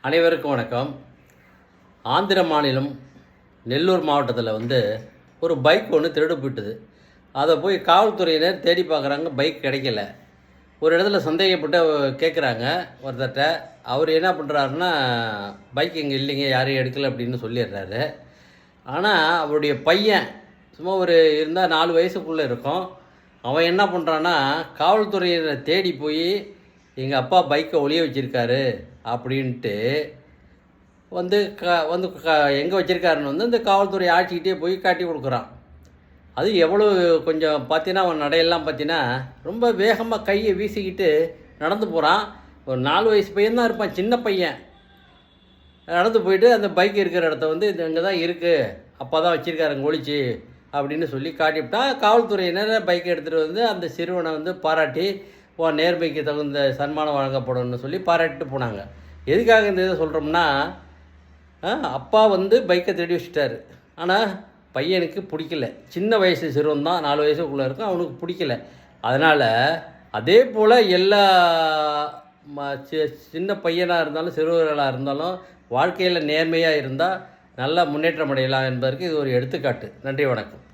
அனைவருக்கும் வணக்கம். ஆந்திர மாநிலம் நெல்லூர் மாவட்டத்தில் ஒரு பைக் ஒன்று திருடு போயிட்டுது. அதை போய் காவல்துறையினர் தேடி பார்க்குறாங்க, பைக் கிடைக்கல. ஒரு இடத்துல சந்தேகப்பட்டு கேட்குறாங்க ஒருத்தர்கிட்ட. அவர் என்ன பண்ணுறாருன்னா, பைக் இங்கே இல்லைங்க, யாரையும் எடுக்கலை அப்படின்னு சொல்லிடுறாரு. ஆனால் அவருடைய பையன் சும்மா இருந்தால் 4 வயசுக்குள்ளே இருக்கும். அவன் என்ன பண்ணுறான்னா, காவல்துறையினரை தேடி போய் எங்கள் அப்பா பைக்கை ஒளிய வச்சுருக்காரு அப்படின்ட்டு எங்கே வச்சுருக்காருன்னு இந்த காவல்துறை ஆட்சிக்கிட்டே போய் காட்டி கொடுக்குறான். அது எவ்வளோ கொஞ்சம் பார்த்தீங்கன்னா, அவன் நடையெல்லாம் பார்த்தீங்கன்னா ரொம்ப வேகமாக கையை வீசிக்கிட்டு நடந்து போகிறான். ஒரு 4 வயசு பையன் தான் இருப்பான், சின்ன பையன். நடந்து போயிட்டு அந்த பைக் இருக்கிற இடத்த இது இங்கே தான் இருக்குது, அப்பா தான் வச்சுருக்காருங்க ஒழிச்சு அப்படின்னு சொல்லி காட்டிவிட்டான். காவல்துறையினர் பைக்கை எடுத்துகிட்டு அந்த சிறுவனை பாராட்டி, நேர்மைக்கு தகுந்த சன்மானம் வழங்கப்படும்னு சொல்லி பாராட்டிட்டு போனாங்க. எதுக்காக இந்த இதை சொல்கிறோம்னா, அப்பா பைக்கை திருடி வச்சுட்டாரு. ஆனால் பையனுக்கு பிடிக்கல. சின்ன வயசு சிறுவன் தான், 4 வயசுக்குள்ளே இருக்கும், அவனுக்கு பிடிக்கல. அதனால் அதே போல் எல்லா சின்ன பையனாக இருந்தாலும் சிறுவர்களாக இருந்தாலும் வாழ்க்கையில் நேர்மையாக இருந்தால் நல்லா முன்னேற்றம் அடையலாம் என்பதற்கு இது ஒரு எடுத்துக்காட்டு. நன்றி, வணக்கம்.